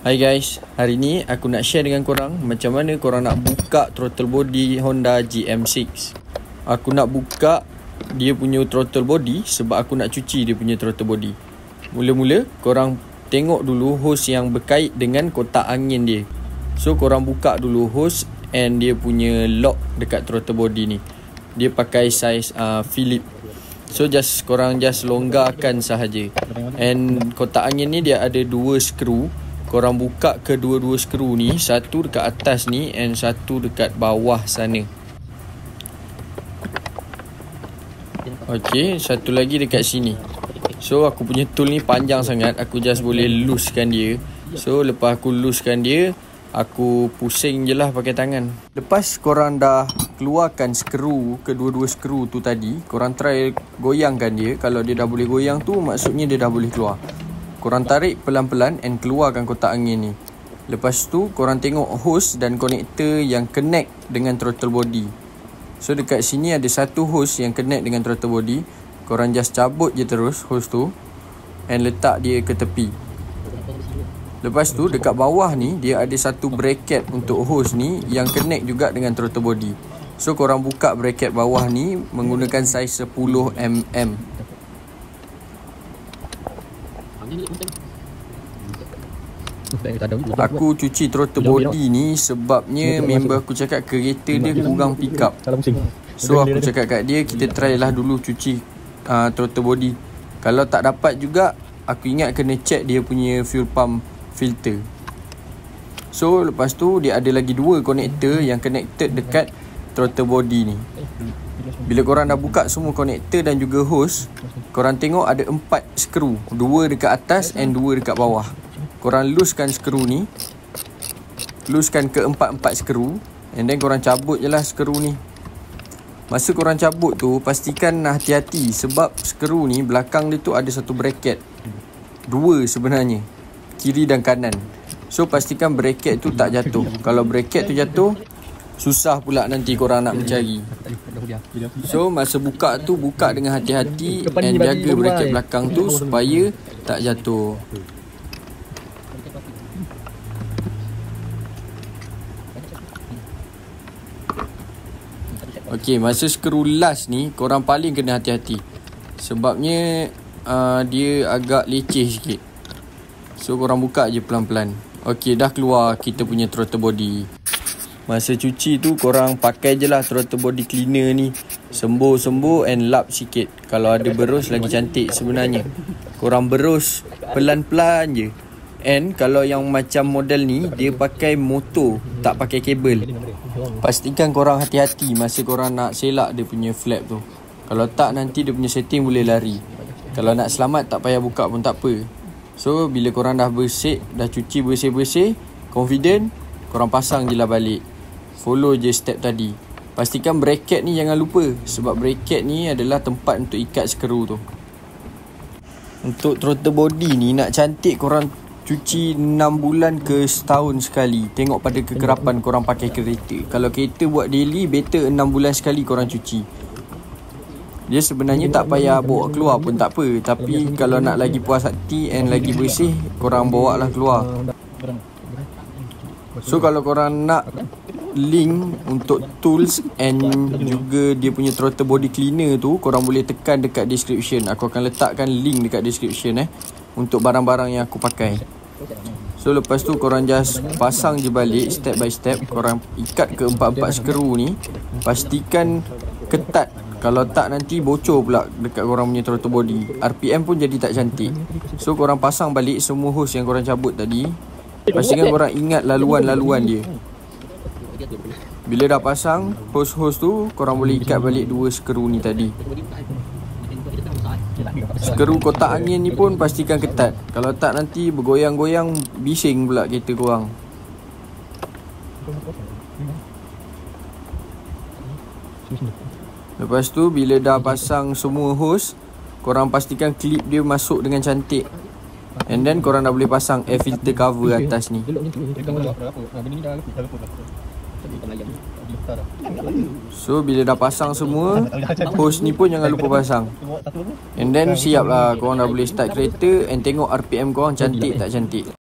Hai guys, hari ni aku nak share dengan korang macam mana korang nak buka throttle body Honda GM6. Aku nak buka dia punya throttle body sebab aku nak cuci dia punya throttle body. Mula-mula korang tengok dulu hose yang berkait dengan kotak angin dia. So korang buka dulu hose and dia punya lock dekat throttle body ni. Dia pakai saiz Philip. So korang longgarkan sahaja. And kotak angin ni dia ada 2 skru. Korang buka kedua-dua skru ni, satu dekat atas ni and satu dekat bawah sana. Okey, satu lagi dekat sini. So aku punya tool ni panjang sangat, aku boleh loosekan dia. So lepas aku loosekan dia, aku pusing je lah pakai tangan. Lepas korang dah keluarkan skru, kedua-dua skru tu tadi, korang try goyangkan dia. Kalau dia dah boleh goyang tu, maksudnya dia dah boleh keluar. Korang tarik pelan-pelan and keluarkan kotak angin ni. Lepas tu korang tengok hose dan konektor yang connect dengan throttle body. So dekat sini ada satu hose yang connect dengan throttle body. Korang cabut je terus hose tu and letak dia ke tepi. Lepas tu dekat bawah ni dia ada satu bracket untuk hose ni yang connect juga dengan throttle body. So korang buka bracket bawah ni menggunakan saiz 10mm. Aku cuci throttle body ni sebabnya member aku cakap kereta dia kurang pick up. So aku cakap kat dia, kita try lah dulu cuci throttle body. Kalau tak dapat juga, aku ingat kena check dia punya fuel pump filter. So lepas tu dia ada lagi 2 konektor yang connected dekat throttle body ni. Bila korang dah buka semua konektor dan juga hose, korang tengok ada 4 skru, 2 dekat atas and 2 dekat bawah. Korang loosekan skru ni, loosekan ke 4 skru, and then korang cabut je lah skru ni. Masa korang cabut tu, pastikan hati-hati sebab skru ni belakang dia tu ada satu bracket, 2 sebenarnya, kiri dan kanan. So pastikan bracket tu tak jatuh. Kalau bracket tu jatuh, susah pula nanti korang nak mencari. So masa buka tu, buka dengan hati-hati and jaga bracket belakang tu supaya tak jatuh. Okey, masa skru last ni korang paling kena hati-hati. Sebabnya dia agak leceh sikit. So korang buka je pelan-pelan. Okey, dah keluar kita punya throttle body. Masa cuci tu korang pakai je lah throttle body cleaner ni. Sembuh and lap sikit. Kalau ada berus lagi cantik sebenarnya. Korang berus pelan-pelan je. And kalau yang macam model ni, dia pakai motor, tak pakai kabel. Pastikan korang hati-hati masa korang nak selak dia punya flap tu. Kalau tak, nanti dia punya setting boleh lari. Kalau nak selamat, tak payah buka pun tak apa. So bila korang dah bersih, dah cuci bersih-bersih, confident, korang pasang je lah balik. Follow je step tadi. Pastikan bracket ni jangan lupa, sebab bracket ni adalah tempat untuk ikat skru tu. Untuk throttle body ni nak cantik, korang cuci 6 bulan ke setahun sekali. Tengok pada kekerapan korang pakai kereta. Kalau kereta buat daily, better 6 bulan sekali korang cuci. Dia sebenarnya tak payah bawa keluar pun tak apa. Tapi kalau nak lagi puas hati and lagi bersih, korang bawa lah keluar. So kalau korang nak link untuk tools and juga dia punya throttle body cleaner tu, korang boleh tekan dekat description. Aku akan letakkan link dekat description untuk barang-barang yang aku pakai. So lepas tu korang pasang je balik step by step. Korang ikat ke 4 skru ni. Pastikan ketat. Kalau tak nanti bocor pula dekat korang punya throttle body. RPM pun jadi tak cantik. So korang pasang balik semua hose yang korang cabut tadi. Pastikan korang ingat laluan-laluan dia. Bila dah pasang hose-hose tu, korang boleh ikat balik 2 skru ni tadi. Skru kotak angin ni pun pastikan ketat. Kalau tak nanti bergoyang-goyang, bising pula kereta korang. Lepas tu bila dah pasang semua hose, korang pastikan klip dia masuk dengan cantik. And then korang dah boleh pasang air filter cover atas ni. So bila dah pasang semua, hose ni pun jangan lupa pasang. And then siap lah, korang dah boleh start kereta. And tengok RPM korang cantik tak cantik.